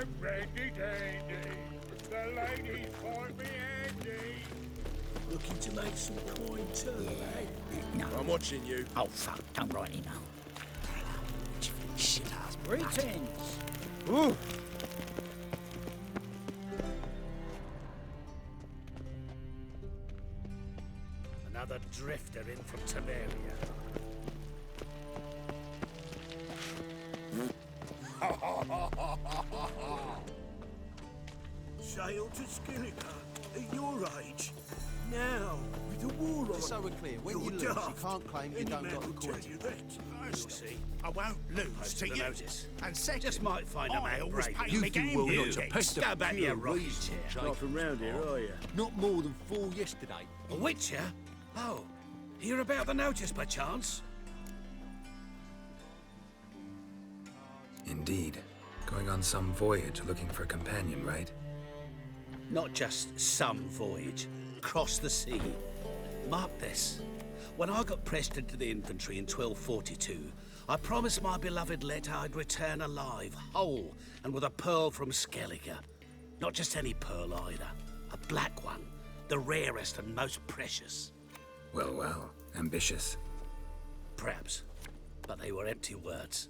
I'm ready, dandy. The ladies call me Andy. Looking to make some coin too, eh? No. I'm watching you. Oh, fuck. Don't write it now. Shit-ass. Greetings. Ooh. Another drifter in from Temeria. Sail to Skillinger at your age. Now, with the war on. Just so we're clear, when you you're lose, you daft. can't claim you Any don't man got the will tell coin. you that. Firstly, I won't lose Post to the you. notice. And second, Just might find a I man always brave. pay You me do game well not dues. to pester Go back to your pure rocking reason, chair. Jake. Not from round here, are you? Not more than 4 yesterday. A witcher? Oh, hear about the notice, perchance? Indeed. Going on some voyage looking for a companion, right? Not just some voyage. Cross the sea. Mark this. When I got pressed into the infantry in 1242, I promised my beloved Let I'd return alive, whole, and with a pearl from Skellige. Not just any pearl either. A black one. The rarest and most precious. Well, well. Ambitious. Perhaps. But they were empty words.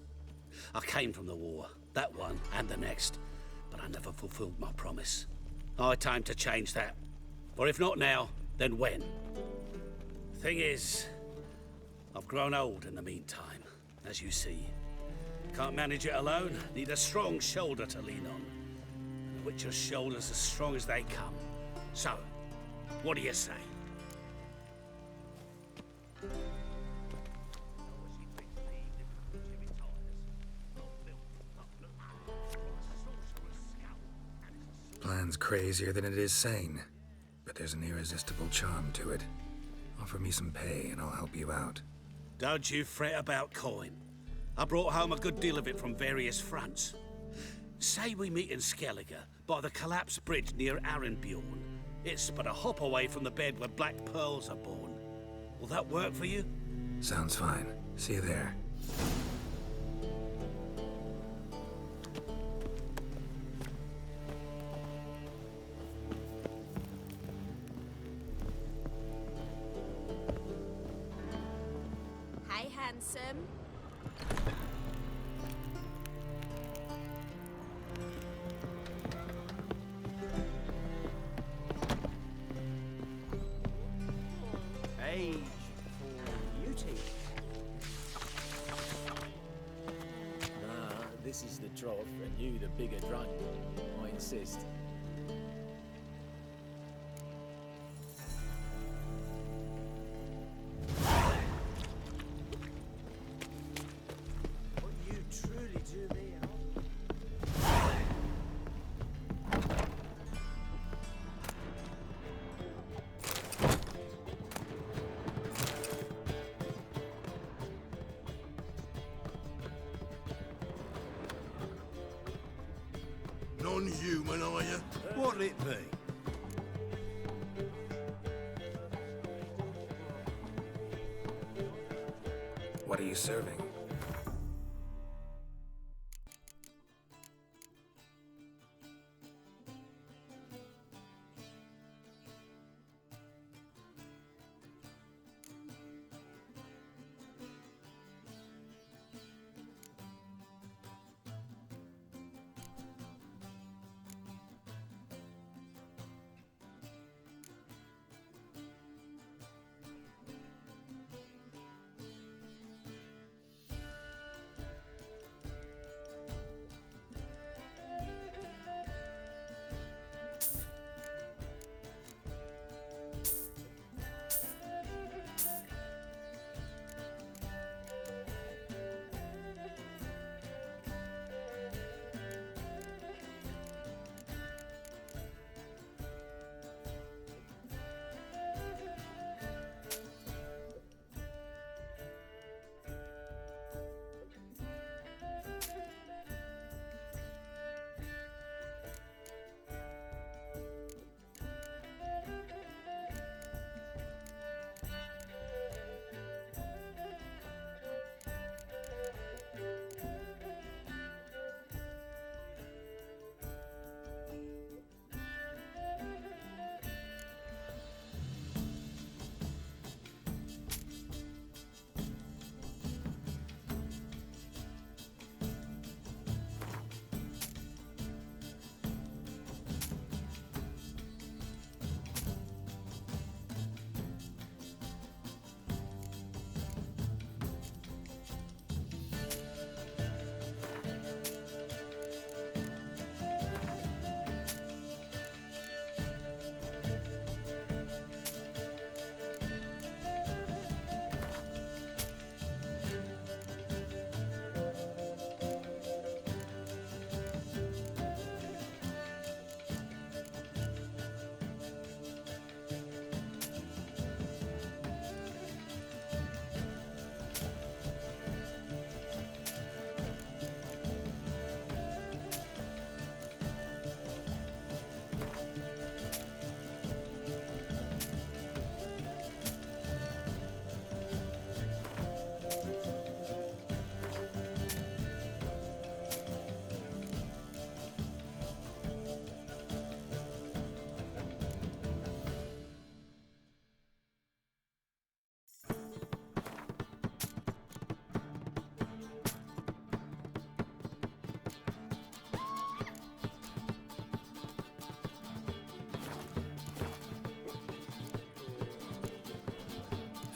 I came from the war, that one and the next, but I never fulfilled my promise. High time to change that. For if not now, then when? Thing is, I've grown old in the meantime, as you see. Can't manage it alone, need a strong shoulder to lean on. And a witcher's shoulder's as strong as they come. So, what do you say? Plan's crazier than it is sane, but there's an irresistible charm to it. Offer me some pay and I'll help you out. Don't you fret about coin. I brought home a good deal of it from various fronts. Say we meet in Skellige, by the collapsed bridge near Arenbjorn. It's but a hop away from the bed where black pearls are born. Will that work for you? Sounds fine. See you there. Hey, handsome. Age for beauty. Nah, this is the trough, and you the bigger drunk. I insist. What you truly do me out. Non-human, are you? What'll it be? What are you serving?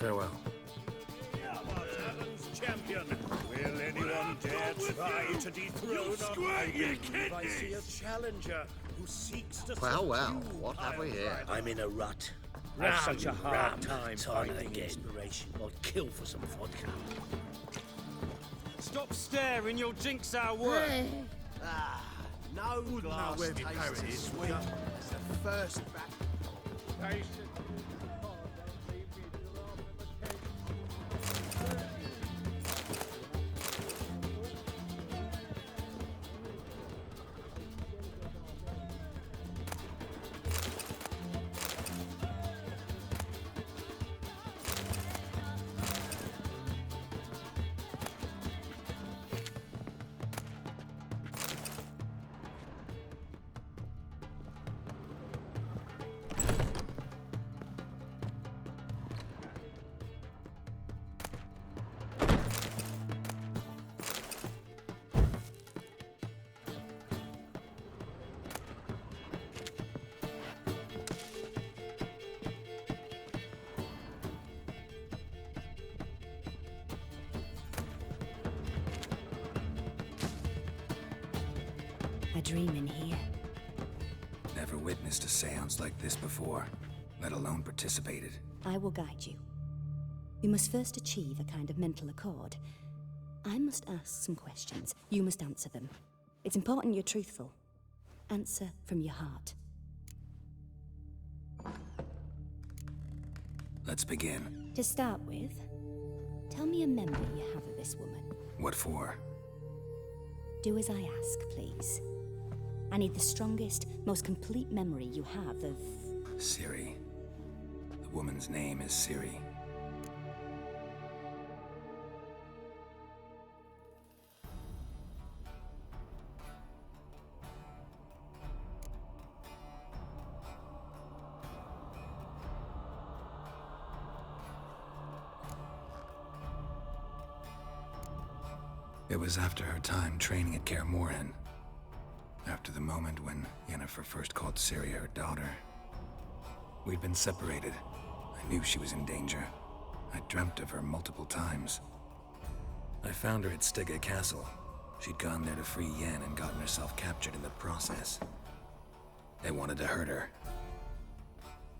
Farewell. Talon's champion. Will anyone dare try to dethrone squirt your If I see a challenger who seeks to Well, well, subdue what have we here? I'm in a rut. I have such a hard time and finding again. inspiration. I'd kill for some vodka. Stop staring, you'll jinx our work. No Wouldn't know glass where my tastes parrot as is, sweet would I? as the first back. Taste it. Oh, don't leave me to rot in the cage. A dream in here. Never witnessed a seance like this before, let alone participated. I will guide you. You must first achieve a kind of mental accord. I must ask some questions. You must answer them. It's important you're truthful. Answer from your heart. Let's begin. To start with, tell me a memory you have of this woman. What for? Do as I ask, please. I need the strongest, most complete memory you have of... Ciri. The woman's name is Ciri. It was after her time training at Kaer Morhen. After the moment when Yennefer first called Ciri her daughter. We'd been separated. I knew she was in danger. I dreamt of her multiple times. I found her at Stygga Castle. She'd gone there to free Yen and gotten herself captured in the process. They wanted to hurt her.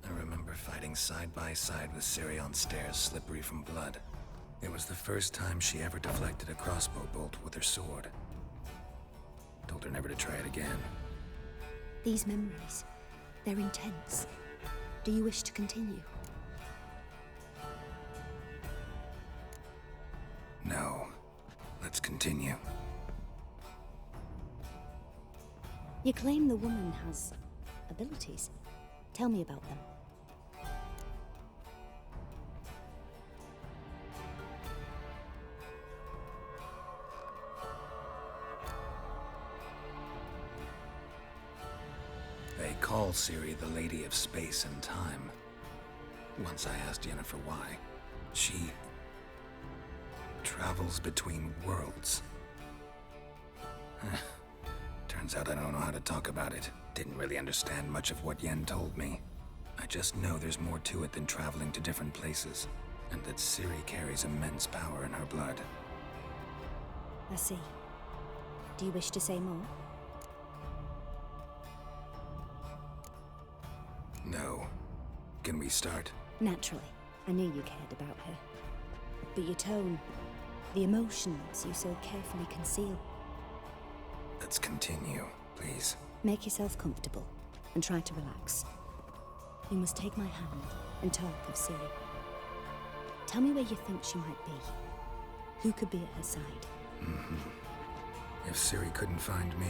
I remember fighting side by side with Ciri on stairs slippery from blood. It was the first time she ever deflected a crossbow bolt with her sword. Told her never to try it again. These memories, they're intense. Do you wish to continue? No. Let's continue. You claim the woman has abilities. Tell me about them. They call Ciri the Lady of Space and Time. Once I asked Yennefer why. She travels between worlds. Turns out I don't know how to talk about it. Didn't really understand much of what Yen told me. I just know there's more to it than traveling to different places, and that Ciri carries immense power in her blood. I see. Do you wish to say more? No. Can we start? Naturally. I knew you cared about her. But your tone, the emotions you so carefully conceal. Let's continue, please. Make yourself comfortable and try to relax. You must take my hand and talk of Ciri. Tell me where you think she might be. Who could be at her side? If Ciri couldn't find me,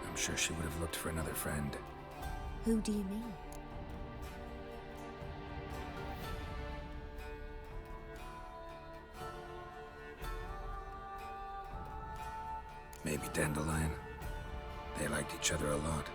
I'm sure she would have looked for another friend. Who do you mean? Maybe Dandelion. They liked each other a lot.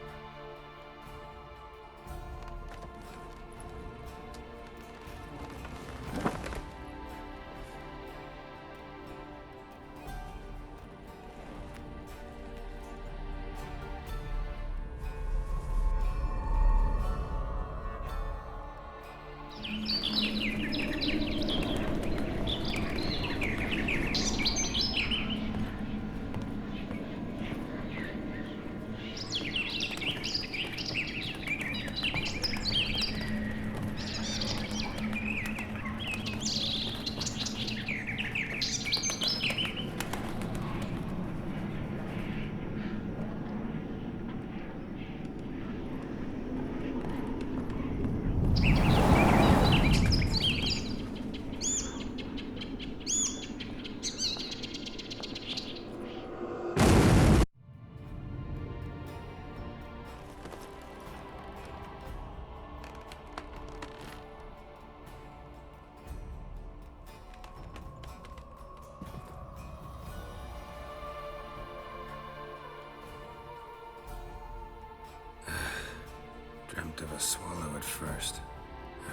dreamt of a swallow at first.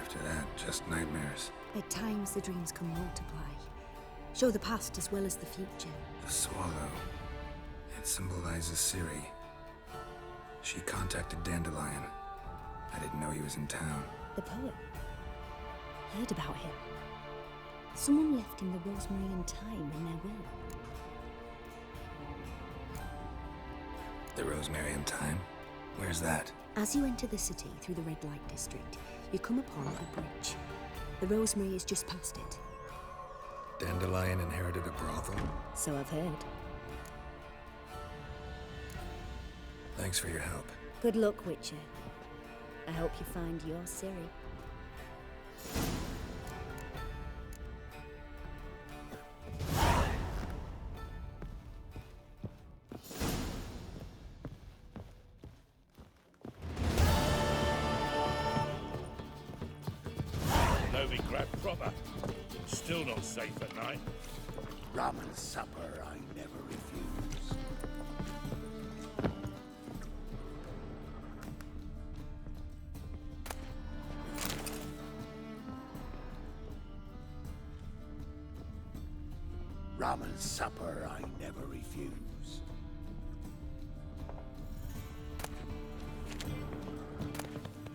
After that, just nightmares. At times, the dreams can multiply. Show the past as well as the future. The swallow. It symbolizes Ciri. She contacted Dandelion. I didn't know he was in town. The poet. Heard about him. Someone left him the rosemary and thyme in their will. The rosemary and thyme? Where's that? As you enter the city through the red light district, you come upon a bridge. The rosemary is just past it. Dandelion inherited a brothel? So I've heard. Thanks for your help. Good luck, Witcher. I hope you find your Ciri. No be grabbed proper. Still not safe at night. Rum and supper I never refuse. Rum and supper I never refuse.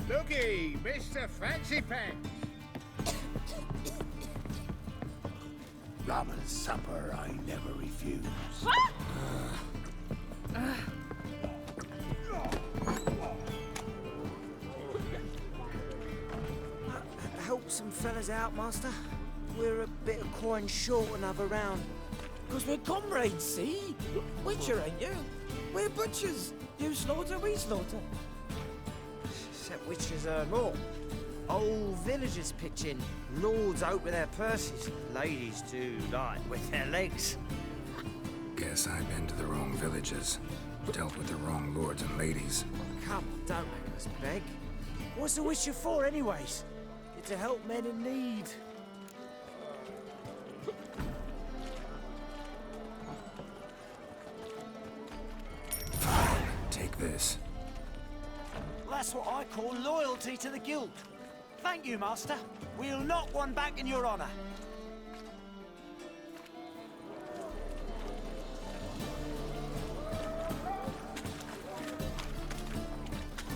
Looky, Mr. Fancy Pants. Rum and supper I never refuse. Help some fellas out, Master. We're a bit of coin short another round. Because we're comrades, see? Witcher, ain't you? We're butchers. You slaughter, we slaughter. Except witches earn more. Old villagers pitch in. Lords out with their purses. Ladies do like with their legs. Guess I've been to the wrong villages. Dealt with the wrong lords and ladies. Come, don't make us beg. What's a witcher for, anyways? It's to help men in need. Fine, take this. That's what I call loyalty to the guild. Thank you, Master. We'll knock one back in your honor.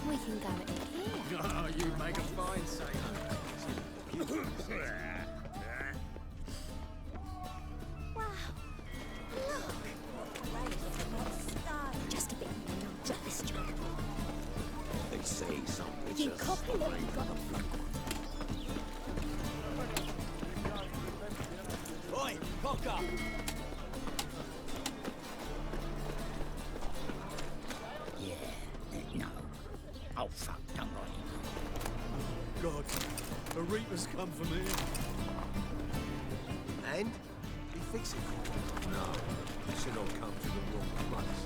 We can go in here. Oh, you make a fine sailor. Wow. Look. Just a bit. Just this job. They say something. You copy it. Oi, cock up. Yeah, no. Oh, fuck, don't right. God, the Reapers come for me. And? You fix it? No, you should all come to the wrong place.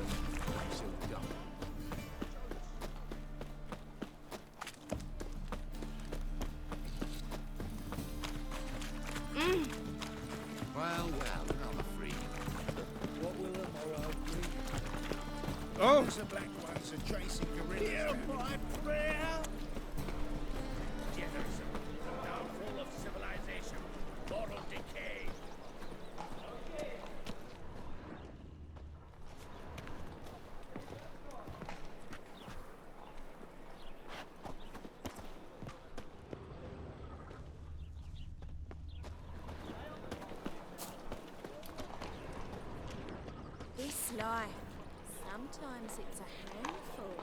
So dumb. Well, another free. What will the morrow bring? Oh! The black ones are chasing guerrillas. My prayer! Generation, the downfall of civilization, moral decay. This life, sometimes it's a handful.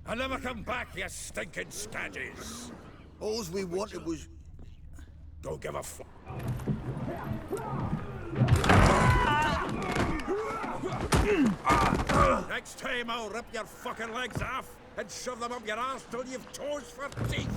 I'll never come back, you stinking staggies. Alls we wanted was... Don't give a fuck. Next time I'll rip your fucking legs off and shove them up your arse till you've toes for teeth.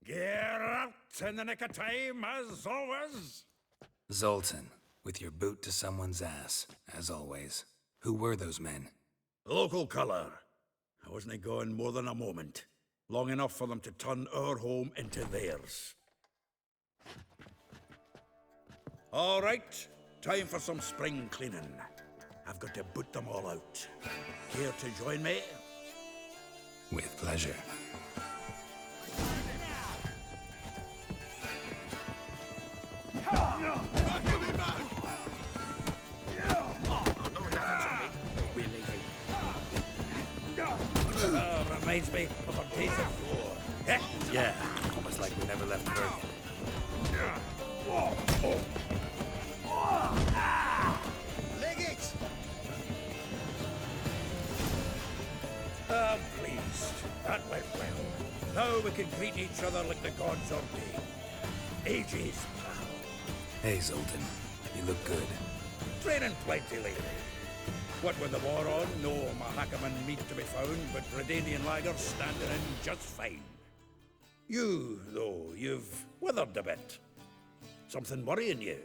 Get out in the nick of time, as always. Zoltan, with your boot to someone's ass, as always. Who were those men? Local colour. I wasn't gone more than a moment. Long enough for them to turn our home into theirs. All right, time for some spring cleaning. I've got to boot them all out. Care to join me? With pleasure. Reminds me of a days of war. Yeah, almost like we never left Bergen. Leg it! I'm pleased. That went well. Now we can greet each other like the gods ordained. Ages, pal. Hey, Zoltan. You look good. Training plenty lately. What with the war on, no Mahakaman meat to be found, but Redanian lagers standing in just fine. You, though, you've withered a bit. Something worrying you?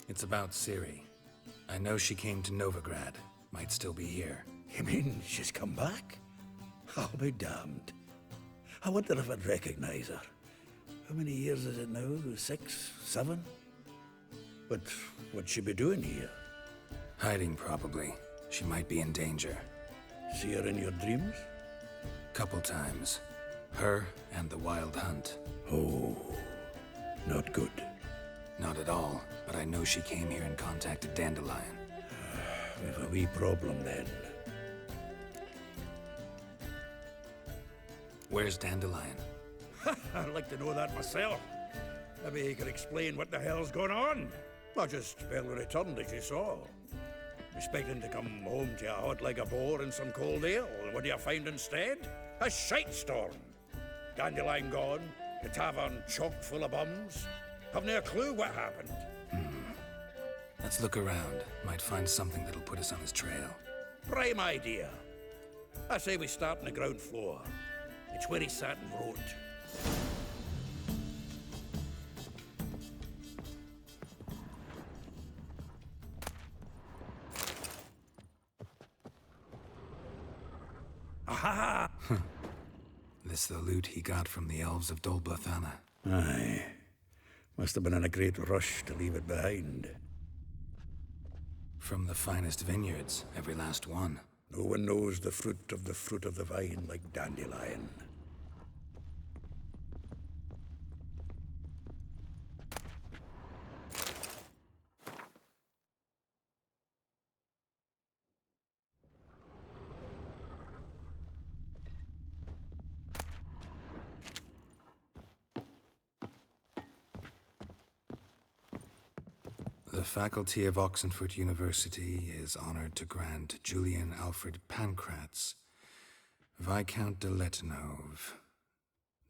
It's about Ciri. I know she came to Novigrad. Might still be here. You mean she's come back? I'll be damned. I wonder if I'd recognize her. How many years is it now? 6, 7? But what'd she be doing here? Hiding, probably. She might be in danger. See her in your dreams? Couple times. Her and the Wild Hunt. Oh, not good. Not at all, but I know she came here and contacted Dandelion. We've a wee problem then. Where's Dandelion? I'd like to know that myself. Maybe he could explain what the hell's going on. I just barely returned, as you saw. Expecting to come home to a hot like a boar in some cold ale, and what do you find instead? A shite storm. Dandelion gone, the tavern chock full of bums. Haven't a clue what happened. Let's look around. Might find something that'll put us on his trail. Prime idea. I say we start on the ground floor. It's where he sat and wrote. Aha! This the loot he got from the elves of Dol Blathanna. Aye. Must have been in a great rush to leave it behind. From the finest vineyards, every last one. No one knows the fruit of the vine like Dandelion. The faculty of Oxenford University is honored to grant Julian Alfred Pancratz, Viscount de Letenove,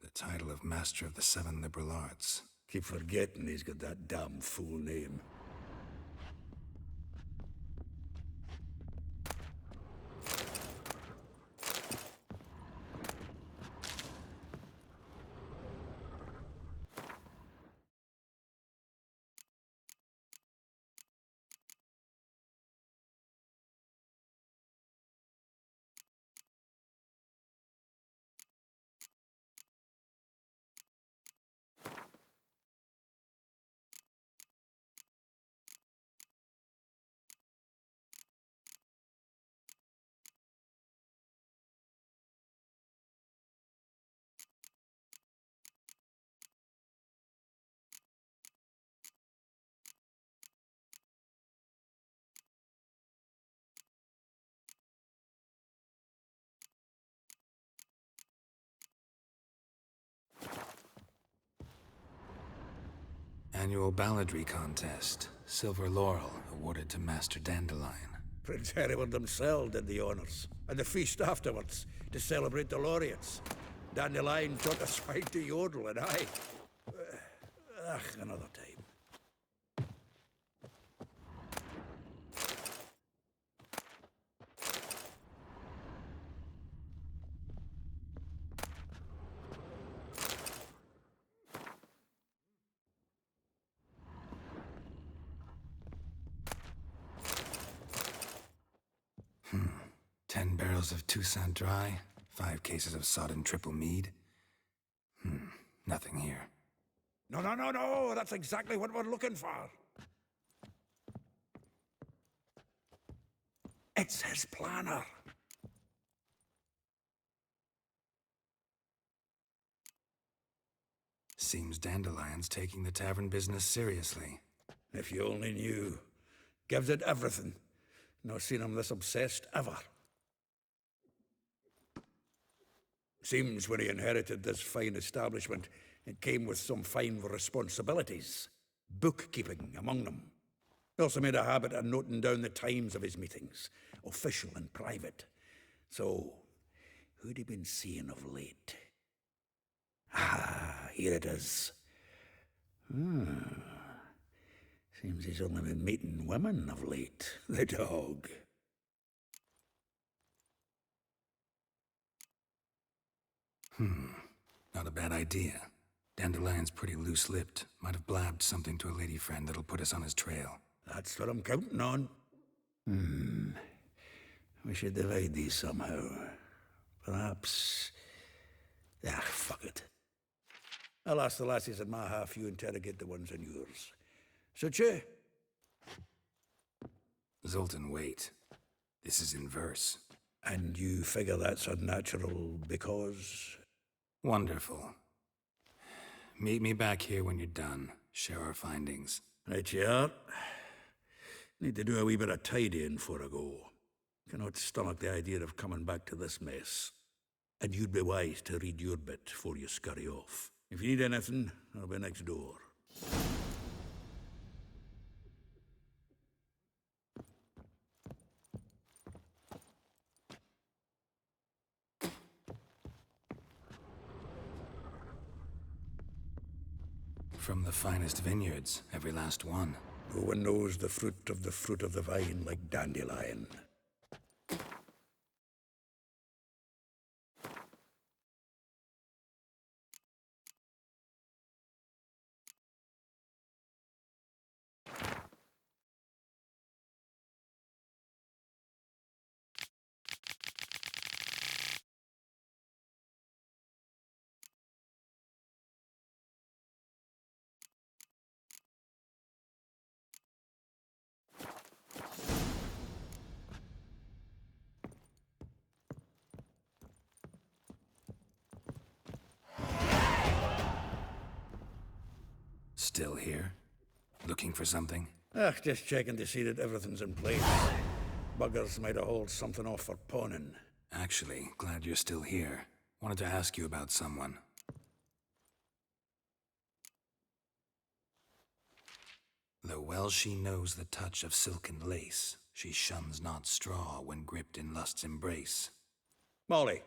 the title of Master of the Seven Liberal Arts. Keep forgetting he's got that damn fool name. Annual balladry contest. Silver laurel awarded to Master Dandelion. Prince Hereward himself did the honors, and the feast afterwards to celebrate the laureates. Dandelion taught a swine to yodel, and I... another time. bottles of Toussaint Dry, 5 cases of sodden triple mead. Nothing here. No, that's exactly what we're looking for. It's his planner. Seems Dandelion's taking the tavern business seriously. If you only knew. Gives it everything. Not seen him this obsessed ever. Seems when he inherited this fine establishment, it came with some fine responsibilities. Bookkeeping among them. He also made a habit of noting down the times of his meetings, official and private. So, who'd he been seeing of late? Ah, here it is. Seems he's only been meeting women of late, the dog. Not a bad idea. Dandelion's pretty loose-lipped. Might have blabbed something to a lady friend that'll put us on his trail. That's what I'm counting on. We should divide these somehow. Perhaps... fuck it. I'll ask the lassies in my half, you interrogate the ones in yours. Suit you? Zoltan, wait. This is in verse. And you figure that's unnatural because... Wonderful. Meet me back here when you're done. Share our findings. Right you are. Need to do a wee bit of tidying before I go. Cannot stomach the idea of coming back to this mess. And you'd be wise to read your bit before you scurry off. If you need anything, I'll be next door. From the finest vineyards, every last one. No one knows the fruit of the vine like Dandelion. Still here? Looking for something? Just checking to see that everything's in place. Buggers might have hauled something off for pawning. Actually, glad you're still here. Wanted to ask you about someone. Though well she knows the touch of silken lace, she shuns not straw when gripped in lust's embrace. Molly.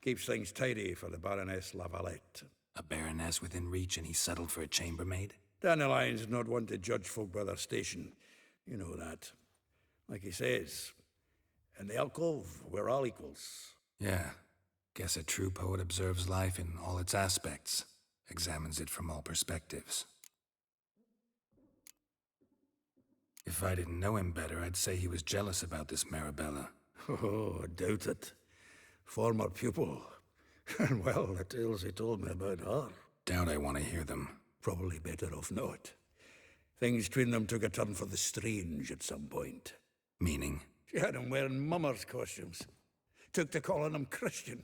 Keeps things tidy for the Baroness Lavalette. A baroness within reach and he settled for a chambermaid? Dandelion's not one to judge folk by their station. You know that. Like he says, in the alcove, we're all equals. Yeah. Guess a true poet observes life in all its aspects, examines it from all perspectives. If I didn't know him better, I'd say he was jealous about this Marabella. Oh, I doubt it. Former pupil. And well, the tales he told me about her. Doubt I want to hear them. Probably better off not. Things between them took a turn for the strange at some point. Meaning? She had him wearing mummers' costumes. Took to calling him Christian,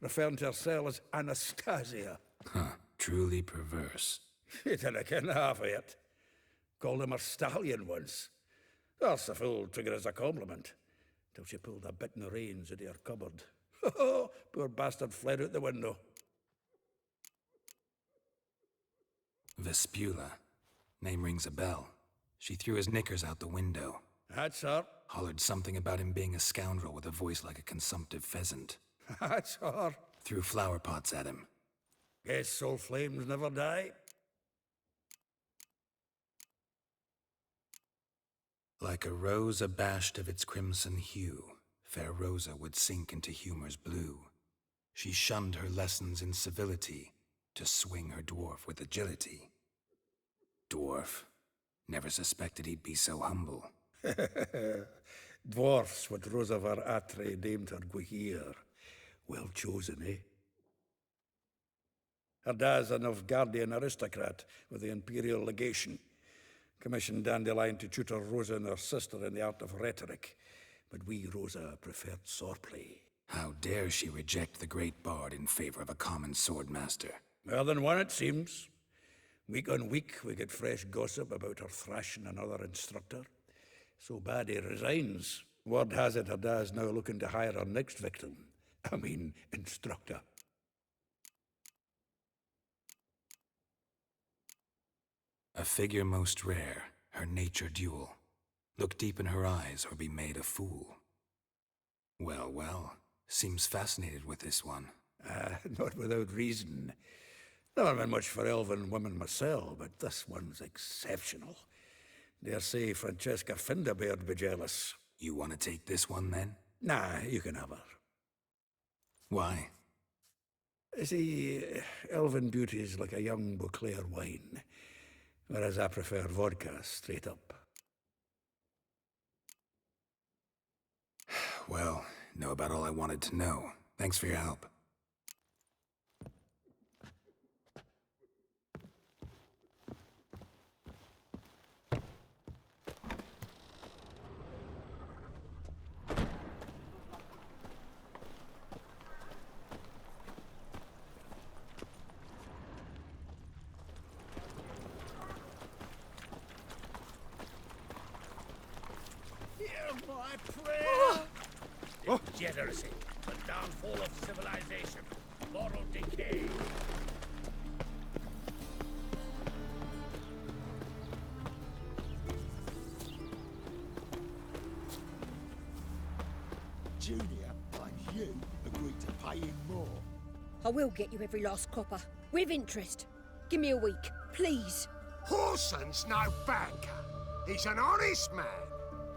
referring to herself as Anastasia. Truly perverse. She didn't ken half of it. Called him her stallion once. That's the fool took it as a compliment. Till she pulled a bit in the reins into her cupboard. Poor bastard fled out the window. Vespula. Name rings a bell. She threw his knickers out the window. That's her. Hollered something about him being a scoundrel with a voice like a consumptive pheasant. That's her. Threw flower pots at him. Guess soul flames never die. Like a rose abashed of its crimson hue, fair Rosa would sink into humor's blue. She shunned her lessons in civility to swing her dwarf with agility. Dwarf. Never suspected he'd be so humble. Dwarfs what Rosavar Atre named her Gwahir. Well chosen, eh? Her dad's a Novgardian aristocrat with the Imperial Legation. Commissioned Dandelion to tutor Rosa and her sister in the art of rhetoric. But we, Rosa, preferred swordplay. How dare she reject the great bard in favor of a common swordmaster? More than one, it seems. Week on week, we get fresh gossip about her thrashing another instructor. So bad he resigns. Word has it her dad's now looking to hire her next victim. I mean, instructor. A figure most rare, her nature dual. Look deep in her eyes or be made a fool. Well, well, seems fascinated with this one. Not without reason. Never been much for elven women myself, but this one's exceptional. Dare say Francesca Finderbeard be jealous. You want to take this one, then? Nah, you can have her. Why? See, elven beauty is like a young Beauclair wine, whereas I prefer vodka straight up. Well, know about all I wanted to know. Thanks for your help. Degeneracy, the downfall of civilization, moral decay. Junior, and you agreed to pay him more. I will get you every last copper, with interest. Give me a week, please. Horson's no banker. He's an honest man.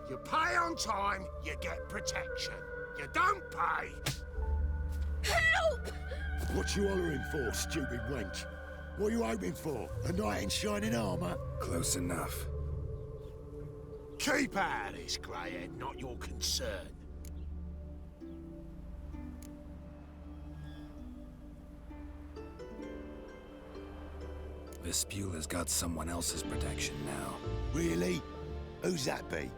You pay on time, you get protection. You don't pay. Help! What you hollering for, stupid wench? What are you hoping for? A knight in shining armour? Close enough. Keep out of this, greyhead, not your concern. Vespula's got someone else's protection now. Really? Who's that be?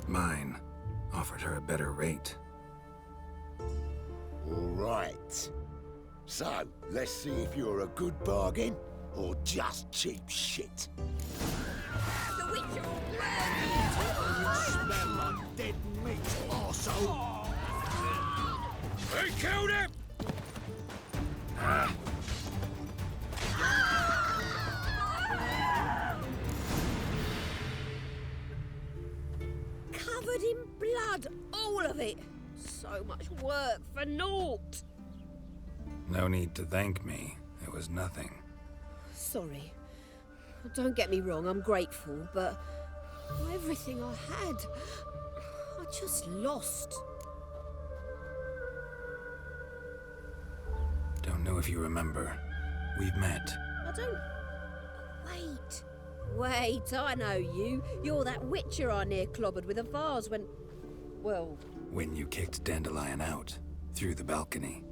Mine. Offered her a better rate. All right. So, let's see if you're a good bargain or just cheap shit. The Witcher will You smell like dead meat, arsehole. They killed him! Covered in blood, all of it. So much work for naught. No need to thank me. It was nothing. Sorry. Don't get me wrong, I'm grateful, but everything I had, I just lost. Don't know if you remember. We've met. I don't... Wait, I know you. You're that witcher I near clobbered with a vase when... Well... When you kicked Dandelion out. Through the balcony.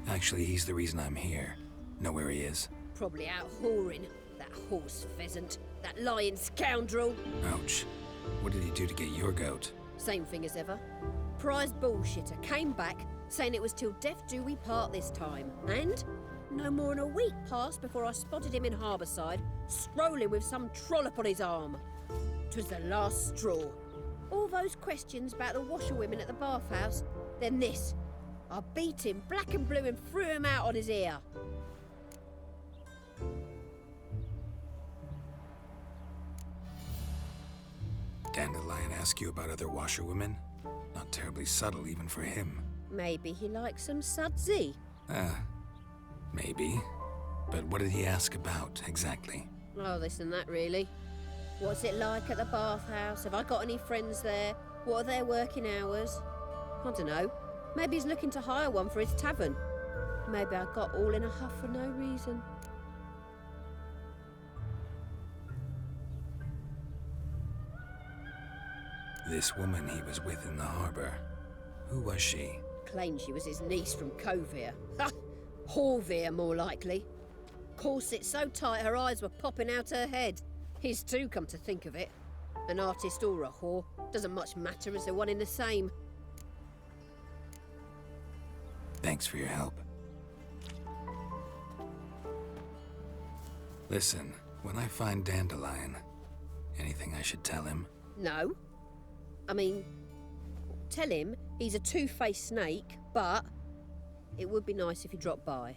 Actually, he's the reason I'm here. Know where he is? Probably out whoring. That horse pheasant. That lying scoundrel. Ouch. What did he do to get your goat? Same thing as ever. Prize bullshitter came back, saying it was till death do we part this time. And no more than a week passed before I spotted him in Harbourside, strolling with some trollop on his arm. 'Twas the last straw. All those questions about the washerwomen at the bathhouse, then this. I beat him black and blue and threw him out on his ear. Dandelion ask you about other washerwomen? Not terribly subtle even for him. Maybe he likes some sudsy. Maybe. But what did he ask about, exactly? Oh, this and that, really. What's it like at the bathhouse? Have I got any friends there? What are their working hours? I don't know. Maybe he's looking to hire one for his tavern. Maybe I got all in a huff for no reason. This woman he was with in the harbor, who was she? Claimed she was his niece from Kovir. Ha! Horvir, more likely. Corset so tight her eyes were popping out her head. His too, come to think of it. An artist or a whore. Doesn't much matter as they're one in the same. Thanks for your help. Listen, when I find Dandelion, anything I should tell him? No. I mean, tell him he's a two-faced snake, but it would be nice if he dropped by.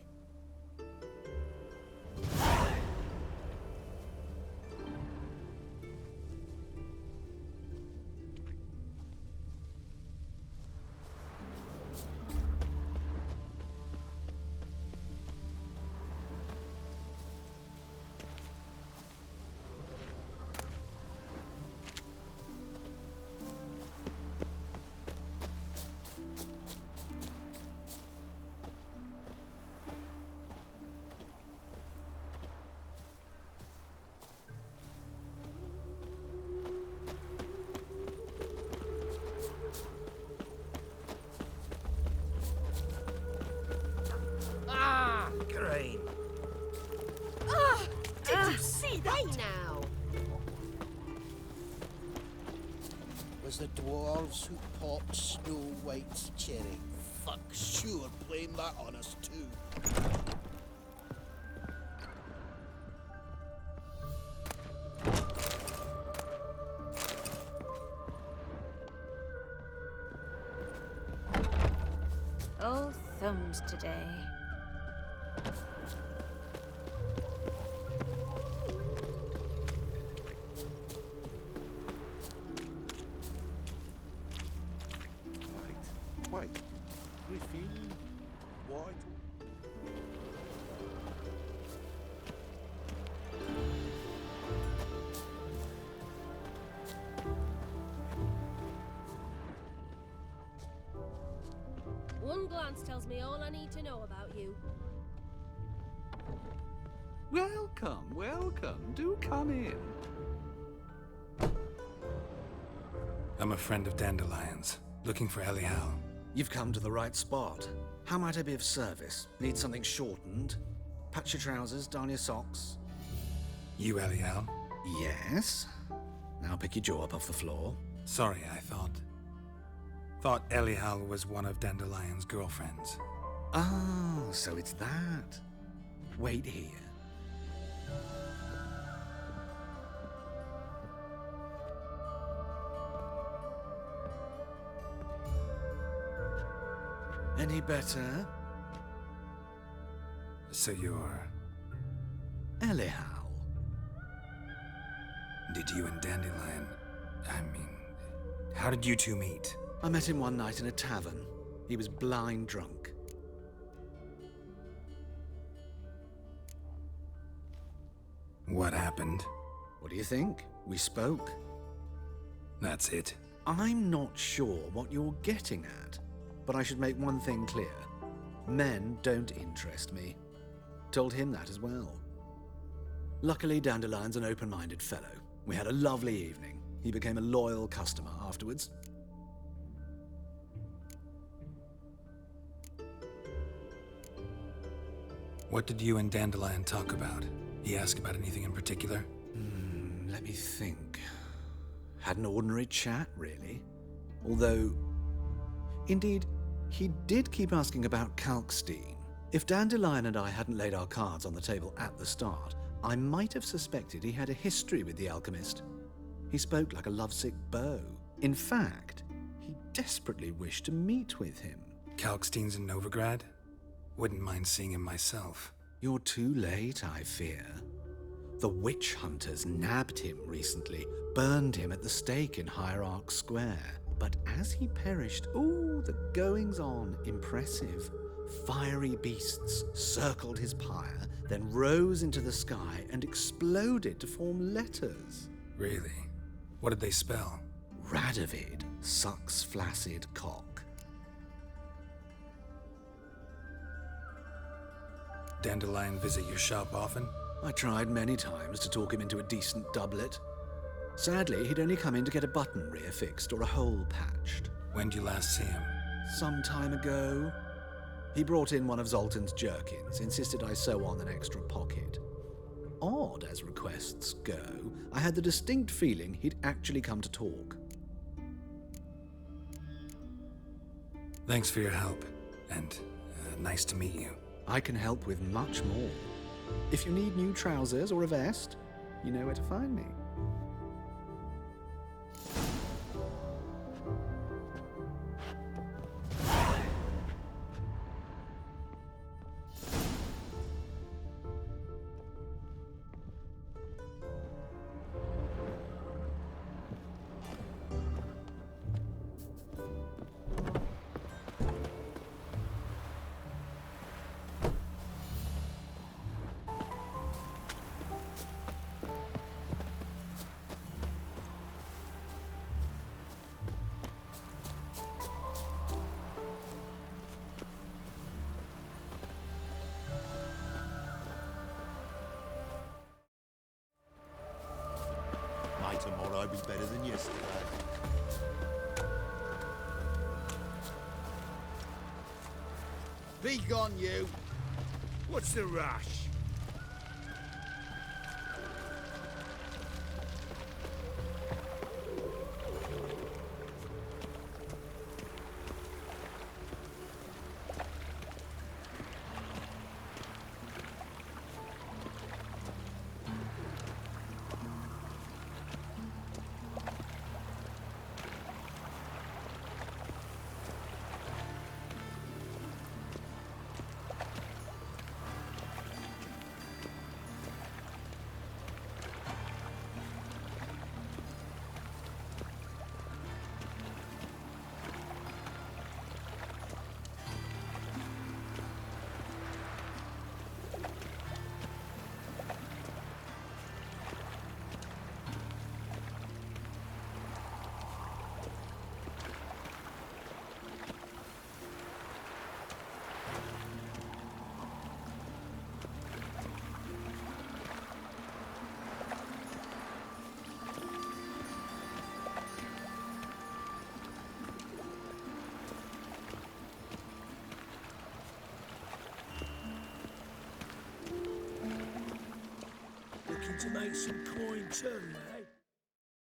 Did you see that? Now. Was the dwarves who popped Snow White's cherry? Fuck sure blame that on us too. Oh, thumbs today. White. We feel white. One glance tells me all I need to know about you. Welcome, welcome. Do come in. I'm a friend of Dandelion's, looking for Elial. You've come to the right spot. How might I be of service? Need something shortened? Patch your trousers, darn your socks. You Elial? Yes. Now pick your jaw up off the floor. Sorry, I thought Elial was one of Dandelion's girlfriends. Oh, so it's that. Wait here. Any better? So you're... Elial. Did you and Dandelion... how did you two meet? I met him one night in a tavern. He was blind drunk. What happened? What do you think? We spoke. That's it. I'm not sure what you're getting at, but I should make one thing clear. Men don't interest me. Told him that as well. Luckily, Dandelion's an open-minded fellow. We had a lovely evening. He became a loyal customer afterwards. What did you and Dandelion talk about? He asked about anything in particular? Let me think. Had an ordinary chat, really. Although, indeed, he did keep asking about Kalkstein. If Dandelion and I hadn't laid our cards on the table at the start, I might have suspected he had a history with the alchemist. He spoke like a lovesick beau. In fact, he desperately wished to meet with him. Kalkstein's in Novigrad? Wouldn't mind seeing him myself. You're too late, I fear. The witch hunters nabbed him recently, burned him at the stake in Hierarch Square. But as he perished, the goings-on, impressive. Fiery beasts circled his pyre, then rose into the sky and exploded to form letters. Really? What did they spell? Radovid sucks flaccid cock. Dandelion visit your shop often? I tried many times to talk him into a decent doublet. Sadly, he'd only come in to get a button rear fixed or a hole patched. When did you last see him? Some time ago. He brought in one of Zoltan's jerkins, insisted I sew on an extra pocket. Odd as requests go, I had the distinct feeling he'd actually come to talk. Thanks for your help, and nice to meet you. I can help with much more. If you need new trousers or a vest, you know where to find me. Tomorrow be better than yesterday. Be gone, you! What's the rush? To make some coin too,